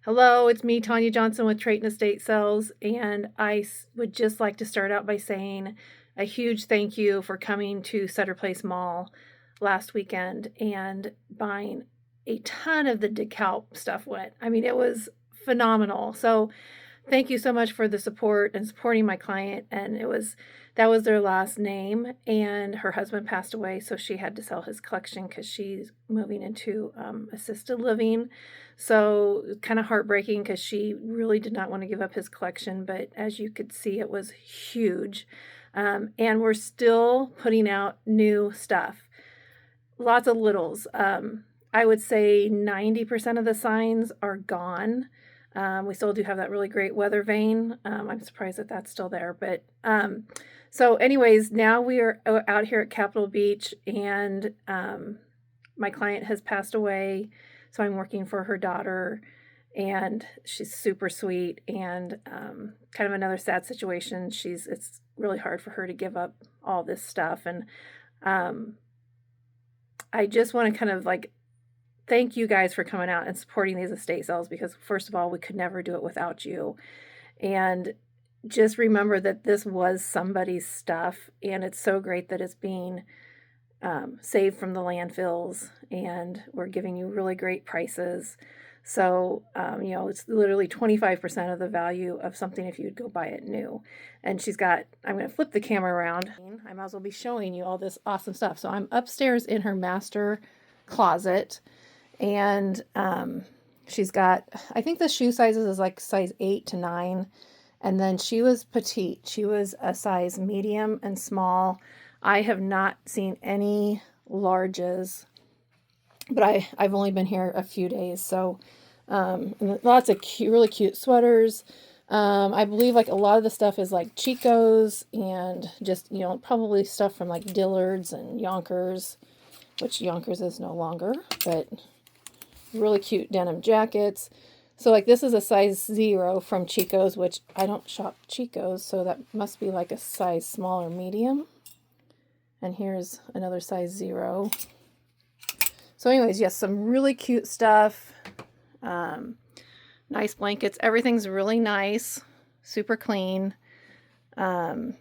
Hello, it's me, Tanya Johnson with Trayton Estate Sales, and would just like to start out by saying a huge thank you for coming to Sutter Place Mall last weekend and buying a ton of the DeKalb stuff went. I mean, it was phenomenal. So thank you so much for the support and supporting my client. And that was their last name, and her husband passed away, so she had to sell his collection because she's moving into assisted living. So kind of heartbreaking because she really did not want to give up his collection, but as you could see, it was huge. And we're still putting out new stuff, lots of littles. I would say 90% of the signs are gone. We still do have that really great weather vane. I'm surprised that that's still there. But so, anyways, now we are out here at Capitol Beach, and my client has passed away. So I'm working for her daughter, and she's super sweet, and kind of another sad situation. It's really hard for her to give up all this stuff, and I just want to kind of like thank you guys for coming out and supporting these estate sales, because first of all, we could never do it without you. And just remember that this was somebody's stuff, and it's so great that it's being saved from the landfills, and we're giving you really great prices. So, it's literally 25% of the value of something if you'd go buy it new. And I'm going to flip the camera around. I might as well be showing you all this awesome stuff. So I'm upstairs in her master closet, and she's got, I think the shoe sizes is like size 8 to 9. And then she was petite. She was a size medium and small. I have not seen any larges, but I've only been here a few days. So lots of really cute sweaters. I believe like a lot of the stuff is like Chico's, and just, probably stuff from like Dillard's and Yonkers, which Yonkers is no longer, but really cute denim jackets. So like this is a size 0 from Chico's, which I don't shop Chico's, so that must be like a size small or medium. And here's another size 0. So anyways, yes, some really cute stuff. Nice blankets. Everything's really nice, super clean. The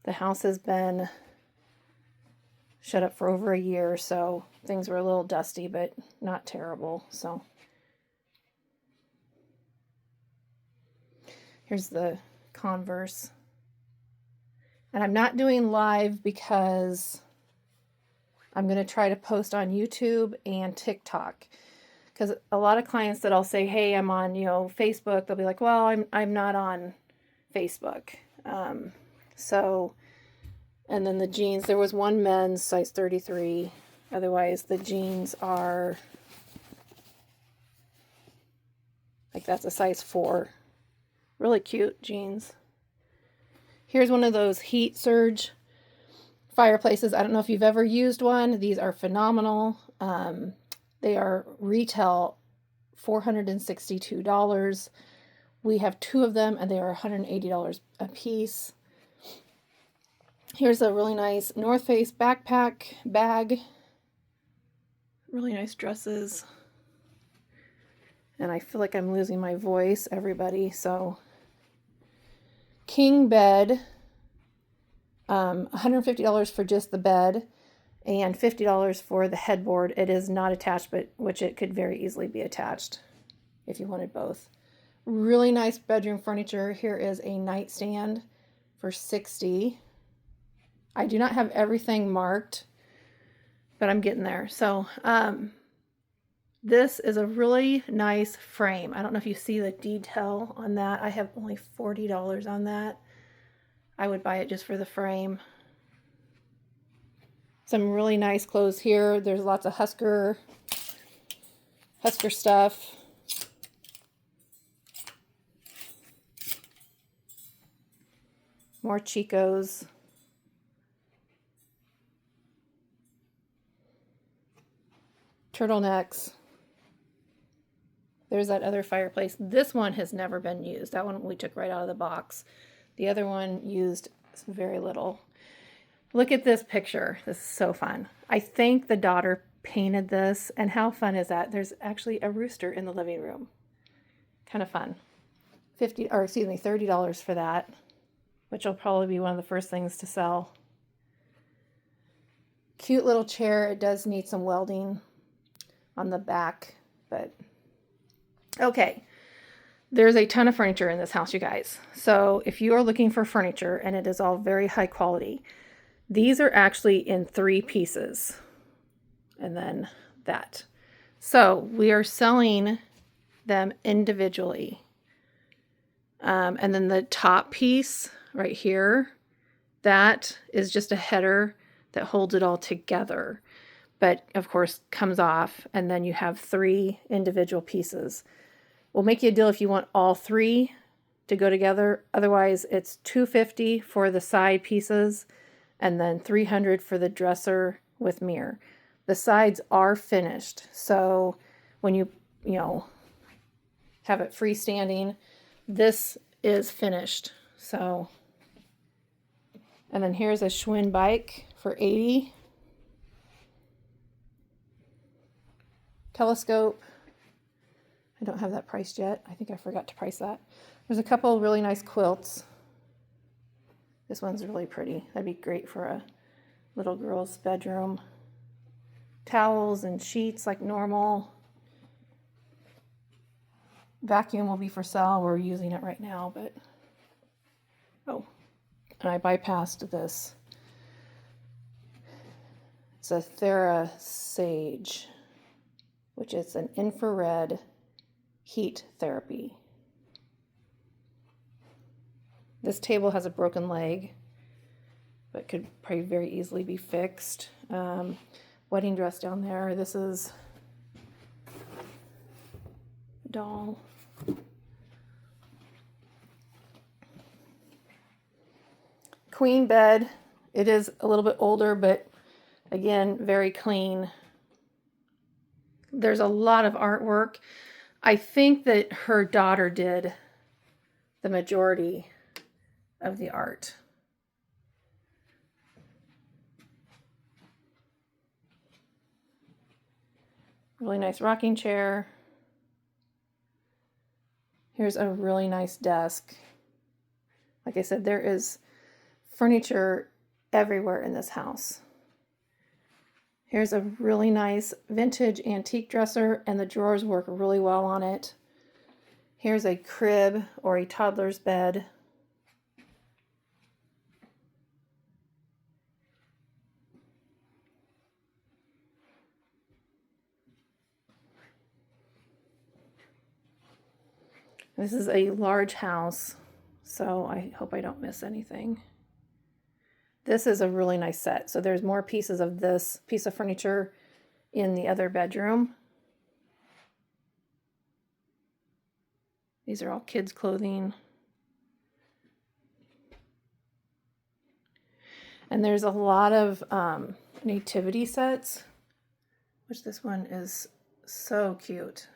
house has been shut up for over a year, so things were a little dusty, but not terrible. So here's the Converse. And I'm not doing live because I'm going to try to post on YouTube and TikTok. Because a lot of clients that I'll say, hey, I'm on, Facebook, they'll be like, well, I'm not on Facebook. And then the jeans, there was one men's size 33. Otherwise, the jeans are, like that's a size 4. Really cute jeans. Here's one of those heat surge fireplaces. I don't know if you've ever used one. These are phenomenal. They are retail $462. We have 2 of them, and they are $180 a piece. Here's a really nice North Face backpack bag. Really nice dresses. And I feel like I'm losing my voice, everybody. So, king bed, $150 for just the bed, and $50 for the headboard. It is not attached, but which it could very easily be attached if you wanted both. Really nice bedroom furniture. Here is a nightstand for $60. I do not have everything marked, but I'm getting there. So this is a really nice frame. I don't know if you see the detail on that. I have only $40 on that. I would buy it just for the frame. Some really nice clothes here. There's lots of Husker stuff. More Chico's. Turtlenecks. There's that other fireplace. This one has never been used. That one we took right out of the box. The other one used very little. Look at this picture. This is so fun. I think the daughter painted this, and how fun is that? There's actually a rooster in the living room. kind of fun. $30 for that, which will probably be one of the first things to sell. Cute little chair. It does need some welding on the back, but okay. There's a ton of furniture in this house, you guys. So if you are looking for furniture, and it is all very high quality, these are actually in 3 pieces. And then that. So we are selling them individually. And then the top piece right here, that is just a header that holds it all together. But of course comes off, and then you have 3 individual pieces. We'll make you a deal if you want all 3 to go together. Otherwise, it's $250 for the side pieces and then $300 for the dresser with mirror. The sides are finished. So when you have it freestanding, this is finished. So, and then here's a Schwinn bike for $80. Telescope. I don't have that priced yet. I think I forgot to price that. There's a couple really nice quilts. This one's really pretty. That'd be great for a little girl's bedroom. Towels and sheets like normal. Vacuum will be for sale. We're using it right now, but oh, and I bypassed this. It's a Thurs Sage, which is an infrared heat therapy. This table has a broken leg, but could probably very easily be fixed. Wedding dress down there. This is doll. Queen bed. It is a little bit older, but again, very clean. There's a lot of artwork. I think that her daughter did the majority of the art. Really nice rocking chair. Here's a really nice desk. Like I said, there is furniture everywhere in this house. Here's a really nice vintage antique dresser, and the drawers work really well on it. Here's a crib or a toddler's bed. This is a large house, so I hope I don't miss anything. This is a really nice set. So there's more pieces of this piece of furniture in the other bedroom. These are all kids' clothing. And there's a lot of nativity sets, which this one is so cute.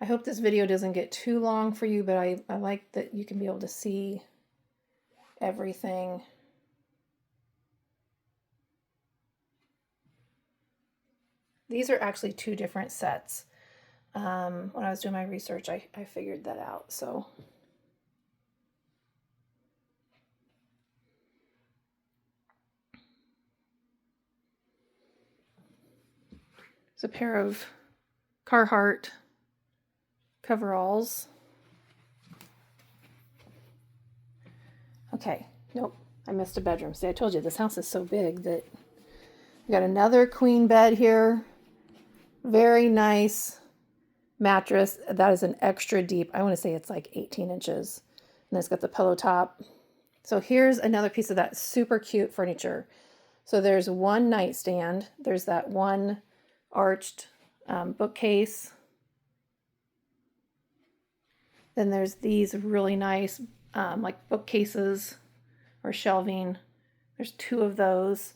I hope this video doesn't get too long for you, but I like that you can be able to see everything. These are actually 2 different sets. When I was doing my research, I figured that out. So it's a pair of Carhartt coveralls. Okay, nope, I missed a bedroom. See, I told you this house is so big that we got another queen bed here. Very nice mattress. That is an extra deep. I want to say it's like 18 inches. And it's got the pillow top. So here's another piece of that super cute furniture. So there's one nightstand. There's that one arched bookcase. Then there's these really nice like bookcases or shelving. There's 2 of those.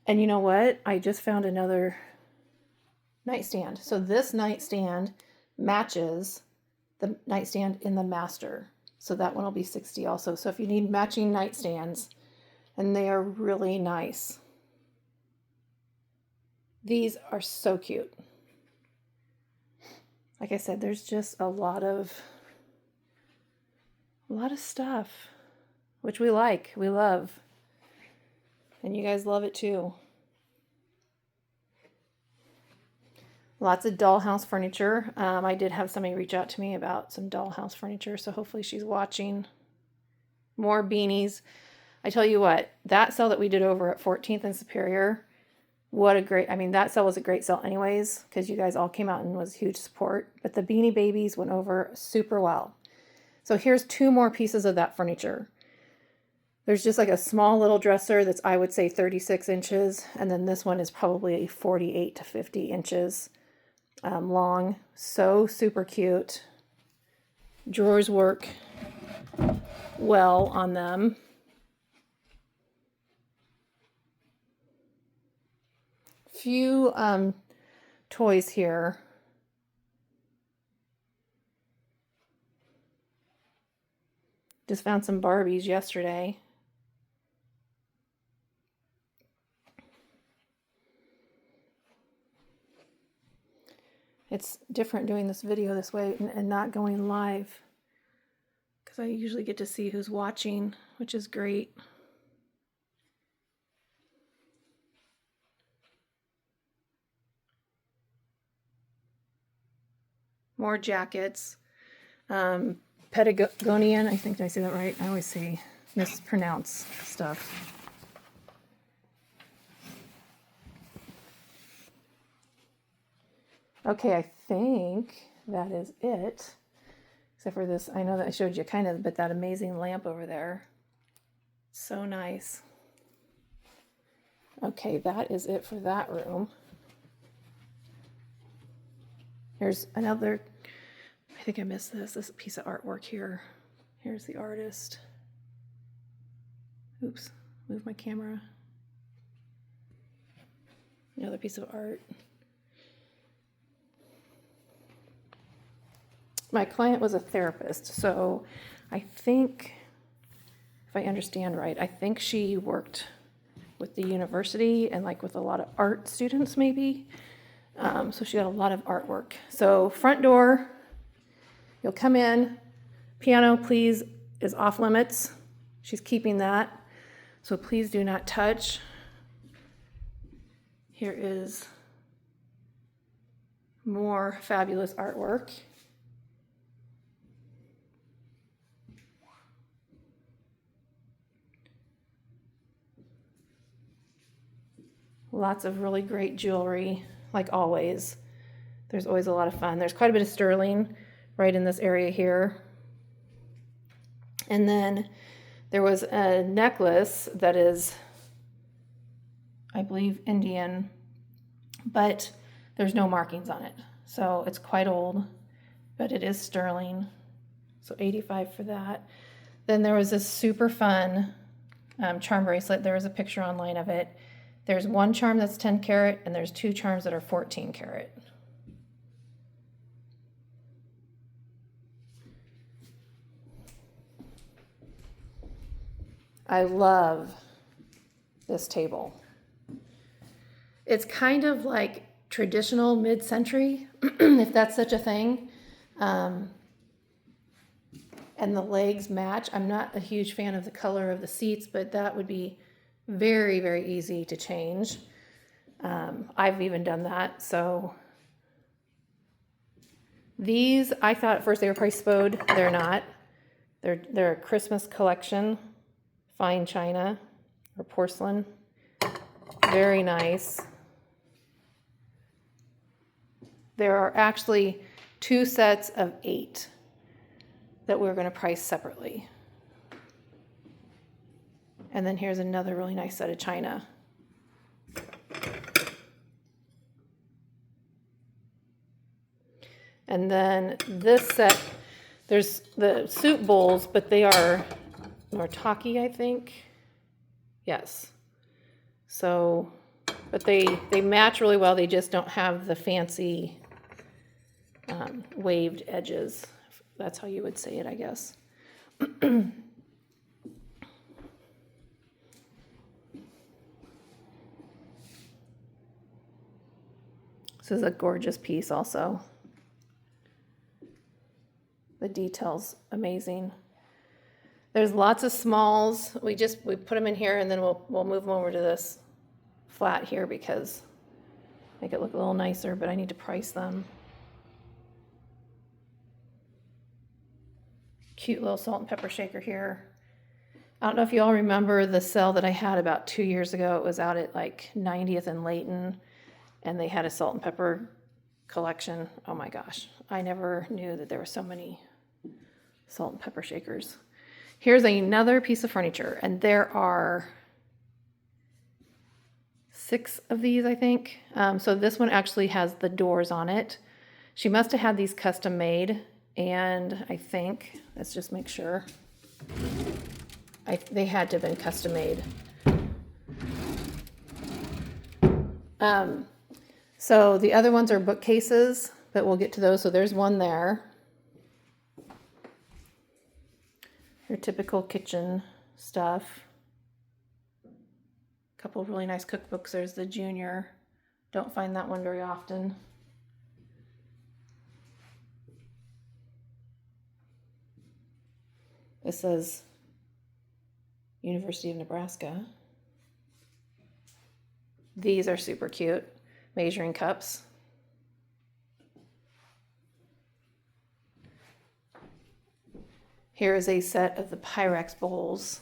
And you know what? I just found another nightstand. So this nightstand matches the nightstand in the master. So that one will be $60 also. So if you need matching nightstands, and they are really nice. These are so cute. Like I said, there's just a lot of stuff, which we like, we love, and you guys love it too. Lots of dollhouse furniture. I did have somebody reach out to me about some dollhouse furniture, so hopefully she's watching. More beanies. I tell you what, that sale that we did over at 14th and Superior, what a great, I mean, that sale was a great sale anyways, because you guys all came out and was huge support, but the Beanie Babies went over super well. So here's 2 more pieces of that furniture. There's just like a small little dresser that's, I would say, 36 inches, and then this one is probably 48 to 50 inches long. So super cute. Drawers work well on them. Few toys here. Just found some Barbies yesterday. It's different doing this video this way and not going live, because I usually get to see who's watching, which is great. More jackets. Patagonian, I think, did I say that right? I always say mispronounce stuff. Okay, I think that is it. Except for this, I know that I showed you kind of, but that amazing lamp over there. So nice. Okay, that is it for that room. Here's another, I think I missed this piece of artwork here. Here's the artist. Oops, move my camera. Another piece of art. My client was a therapist, so I think, if I understand right, I think she worked with the university and like with a lot of art students maybe. So she got a lot of artwork. So front door, you'll come in. Piano, please, is off limits. She's keeping that. So please do not touch. Here is more fabulous artwork. Lots of really great jewelry, like always. There's always a lot of fun. There's quite a bit of sterling right in this area here. And then there was a necklace that is, I believe, Indian, but there's no markings on it. So it's quite old, but it is sterling. So $85 for that. Then there was this super fun charm bracelet. There was a picture online of it. There's one charm that's 10 karat, and there's 2 charms that are 14 karat. I love this table. It's kind of like traditional mid-century, if that's such a thing. And the legs match. I'm not a huge fan of the color of the seats, but that would be very, very easy to change. I've even done that. So these, I thought at first they were price spode. They're not. They're a Christmas collection, fine china or porcelain. Very nice. There are actually 2 sets of 8 that we're going to price separately. And then here's another really nice set of china. And then this set, there's the soup bowls, but they are Nortaki, I think. Yes. So, but they match really well. They just don't have the fancy waved edges. That's how you would say it, I guess. This is a gorgeous piece also. The detail's amazing. There's lots of smalls. We put them in here and then we'll move them over to this flat here because make it look a little nicer, but I need to price them. Cute little salt and pepper shaker here. I don't know if you all remember the sale that I had about 2 years ago. It was out at like 90th and Layton, and they had a salt and pepper collection. Oh my gosh, I never knew that there were so many salt and pepper shakers. Here's another piece of furniture, and there are 6 of these, I think. So this one actually has the doors on it. She must have had these custom made, and I think, let's just make sure. They had to have been custom made. So the other ones are bookcases, but we'll get to those. So there's one there. Your typical kitchen stuff. A couple of really nice cookbooks. There's the Junior. Don't find that one very often. This says University of Nebraska. These are super cute. Measuring cups. Here is a set of the Pyrex bowls.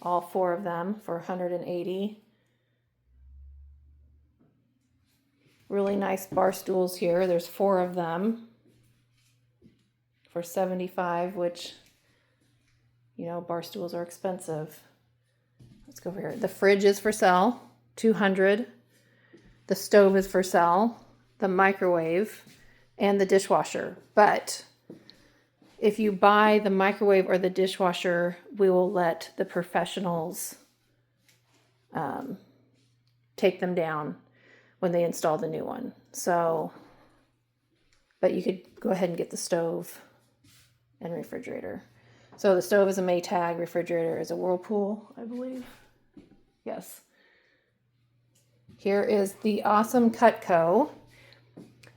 All 4 of them for $180. Really nice bar stools here. There's 4 of them for $75, which, you know, bar stools are expensive. Let's go over here. The fridge is for sale, $200. The stove is for sale, the microwave, and the dishwasher. But if you buy the microwave or the dishwasher, we will let the professionals take them down when they install the new one. So, but you could go ahead and get the stove and refrigerator. So the stove is a Maytag, refrigerator is a Whirlpool, I believe. Yes. Here is the awesome Cutco.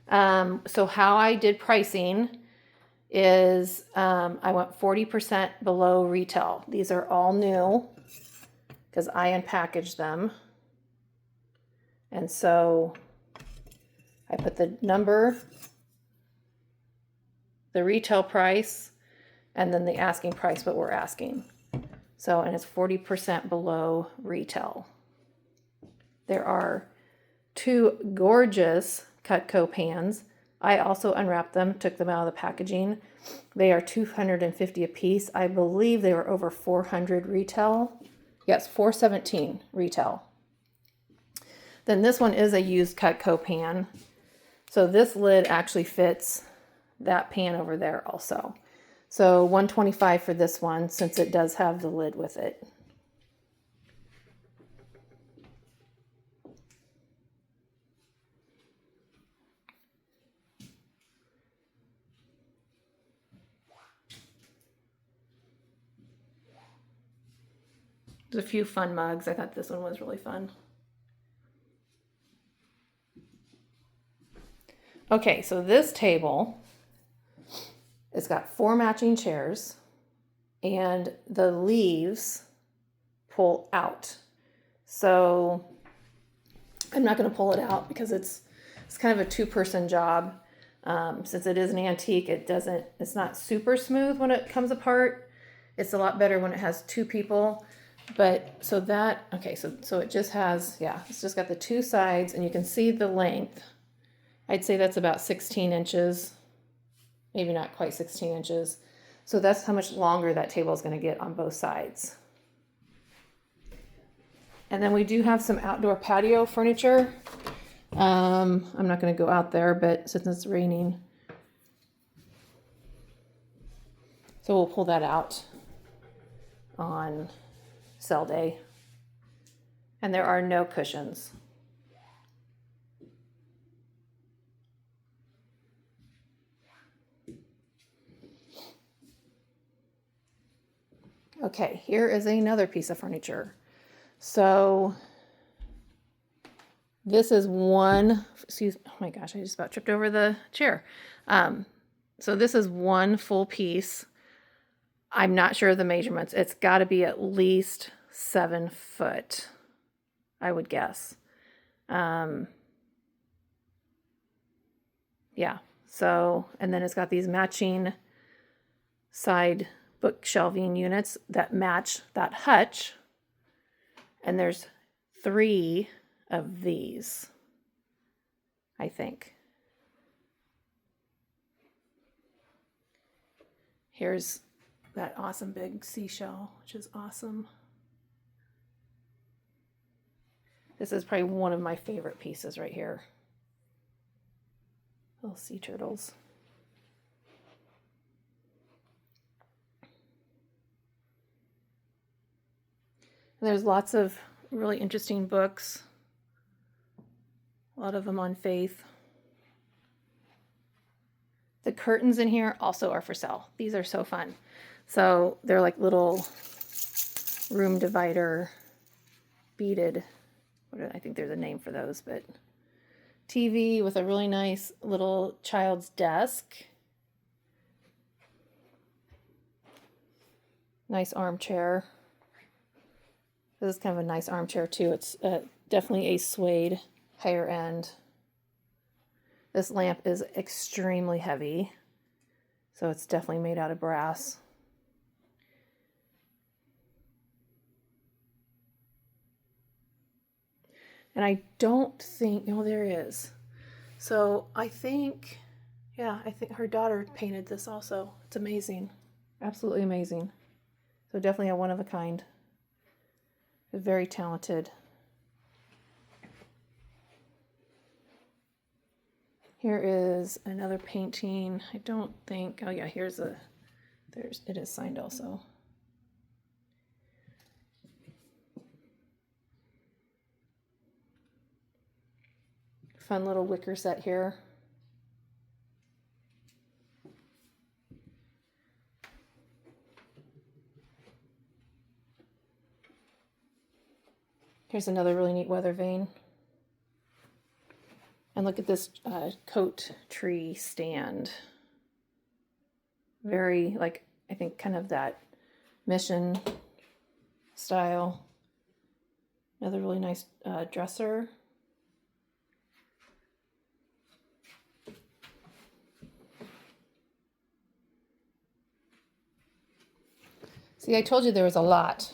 So how I did pricing is I went 40% below retail. These are all new because I unpackaged them. And so I put the number, the retail price, and then the asking price, what we're asking. So, and it's 40% below retail. There are 2 gorgeous Cutco pans. I also unwrapped them, took them out of the packaging. They are $250 a piece. I believe they were over $400 retail. Yes, $417 retail. Then this one is a used Cutco pan. So this lid actually fits that pan over there also. So $125 for this one, since it does have the lid with it. There's a few fun mugs. I thought this one was really fun. Okay, so this table, it's got 4 matching chairs, and the leaves pull out. So I'm not going to pull it out because it's kind of a 2-person job. Since it is an antique, it's not super smooth when it comes apart. It's a lot better when it has 2 people. But so that, okay, so it just has, yeah, it's just got the 2 sides, and you can see the length. I'd say that's about 16 inches, maybe not quite 16 inches. So that's how much longer that table is going to get on both sides. And then we do have some outdoor patio furniture. I'm not going to go out there, but since it's raining, so we'll pull that out on sale day. And there are no cushions. Okay, here is another piece of furniture. So This is one, excuse, oh my gosh, I just about tripped over the chair. So this is one full piece. I'm not sure of the measurements. It's got to be at least 7 foot, I would guess. Yeah, so, and then it's got these matching side bookshelving units that match that hutch. And there's 3 of these, I think. Here's that awesome big seashell, which is awesome. This is probably one of my favorite pieces right here. Little sea turtles. And there's lots of really interesting books. A lot of them on faith. The curtains in here also are for sale. These are so fun. So they're like little room divider beaded. I think there's a name for those, but TV with a really nice little child's desk. Nice armchair. This is kind of a nice armchair too. It's definitely a suede, higher end. This lamp is extremely heavy, so it's definitely made out of brass. And I don't think, oh, there is. So I think, yeah, I think her daughter painted this also. It's amazing. Absolutely amazing. So definitely a one of a kind. Very talented. Here is another painting. I don't think, oh yeah, it is signed also. Fun little wicker set here. Here's another really neat weather vane. And look at this coat tree stand. Very, like, I think kind of that mission style. Another really nice dresser. See, I told you there was a lot.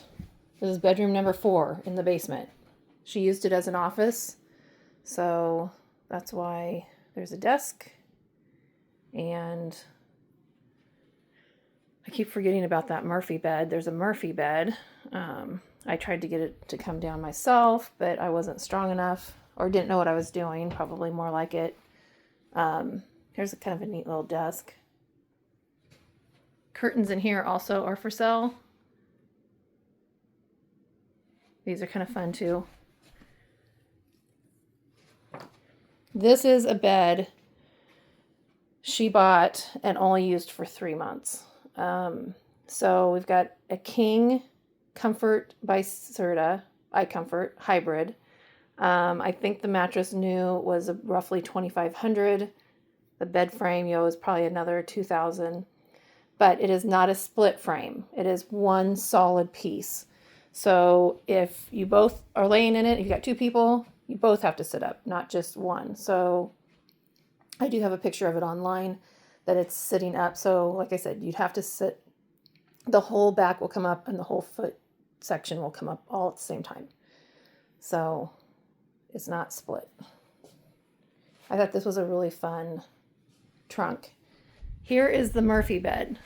This is bedroom number 4 in the basement. She used it as an office, so that's why there's a desk. And I keep forgetting about that Murphy bed. There's a Murphy bed. I tried to get it to come down myself, but I wasn't strong enough or didn't know what I was doing. Probably more like it. Here's a kind of a neat little desk. Curtains in here also are for sale. These are kind of fun too. This is a bed she bought and only used for 3 months. So we've got a King Comfort by Serta, iComfort hybrid. I think the mattress new was roughly $2,500. The bed frame, is probably another $2,000. But it is not a split frame. It is one solid piece. So if you both are laying in it, if you've got 2 people, you both have to sit up, not just one. So I do have a picture of it online that it's sitting up. So like I said, you'd have to sit, the whole back will come up and the whole foot section will come up all at the same time. So it's not split. I thought this was a really fun trunk. Here is the Murphy bed.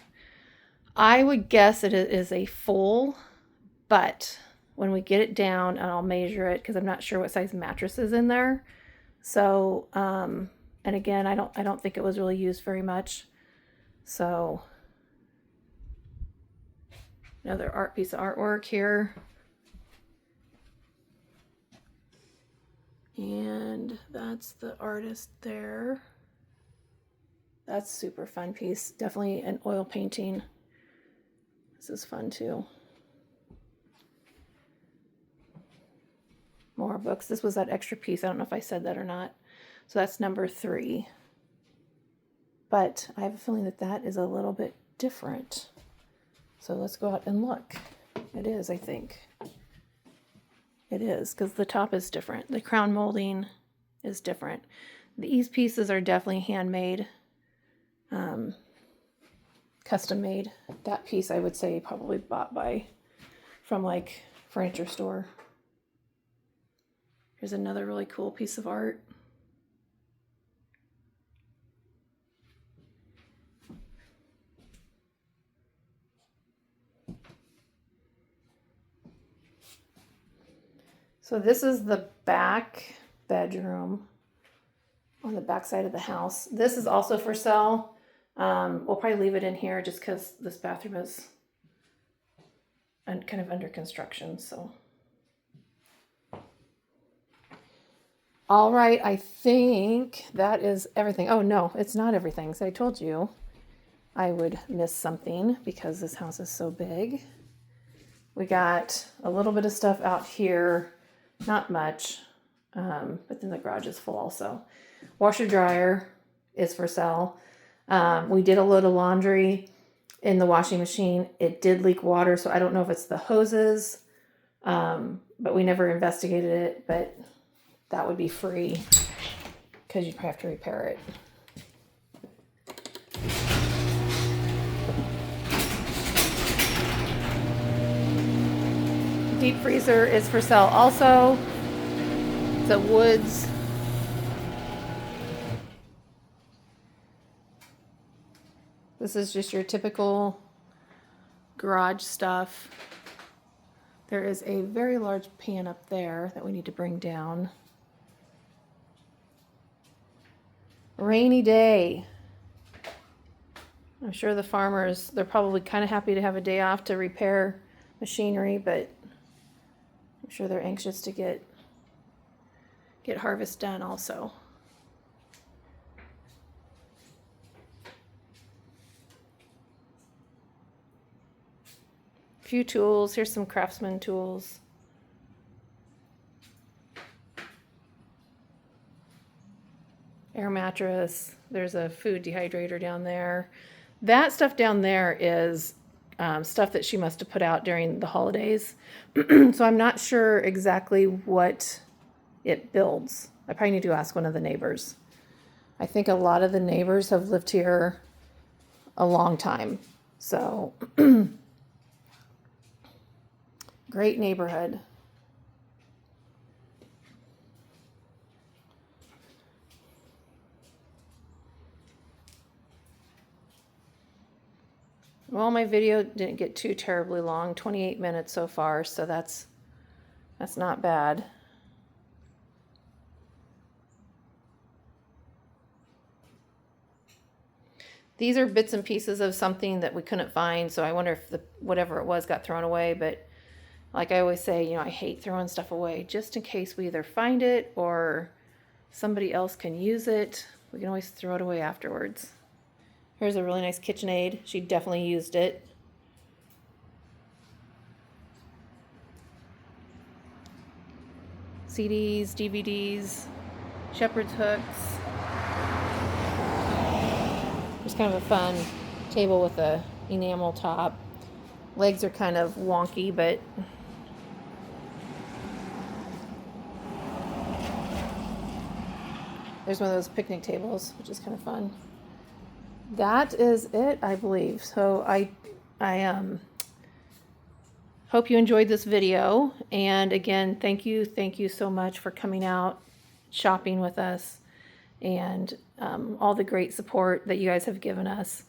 I would guess it is a full, but when we get it down, and I'll measure it because I'm not sure what size mattress is in there. So, and again, I don't think it was really used very much. So, another piece of artwork here. And that's the artist there. That's a super fun piece. Definitely an oil painting. This is fun too. more books. This was that extra piece. I don't know if I said that or not. So that's number 3. But I have a feeling that that is a little bit different. So let's go out and look. It is, I think. It is, because the top is different. The crown molding is different. These pieces are definitely handmade, custom made. That piece I would say probably bought from like furniture store. Here's another really cool piece of art. So this is the back bedroom on the back side of the house. This is also for sale. We'll probably leave it in here just because this bathroom is kind of under construction. So, all right, I think that is everything. Oh no, it's not everything. So I told you I would miss something because this house is so big. We got a little bit of stuff out here. Not much, but then the garage is full also. Washer dryer is for sale. We did a load of laundry in the washing machine. It did leak water, so I don't know if it's the hoses, but we never investigated it, but that would be free because you'd have to repair it. Deep freezer is for sale also. It's at Woods. This is just your typical garage stuff. There is a very large pan up there that we need to bring down. Rainy day. I'm sure the farmers, they're probably kind of happy to have a day off to repair machinery, but I'm sure they're anxious to get harvest done also. A few tools. Here's some Craftsman tools. Air mattress. There's a food dehydrator down there. That stuff down there is stuff that she must have put out during the holidays. So I'm not sure exactly what it builds. I probably need to ask one of the neighbors. I think a lot of the neighbors have lived here a long time. So great neighborhood. Well, my video didn't get too terribly long, 28 minutes so far, so that's not bad. These are bits and pieces of something that we couldn't find, so I wonder if whatever it was got thrown away, but like I always say, I hate throwing stuff away just in case we either find it or somebody else can use it. We can always throw it away afterwards. Here's a really nice KitchenAid. She definitely used it. CDs, DVDs, shepherd's hooks. Just kind of a fun table with a enamel top. Legs are kind of wonky, but there's one of those picnic tables, which is kind of fun. That is it, I believe. So I hope you enjoyed this video. And again, thank you so much for coming out, shopping with us, and all the great support that you guys have given us.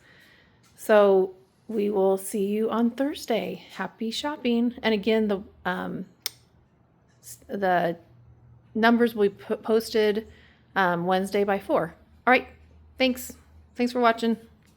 So we will see you on Thursday. Happy shopping. And again, the numbers will be posted Wednesday by 4. All right. Thanks for watching.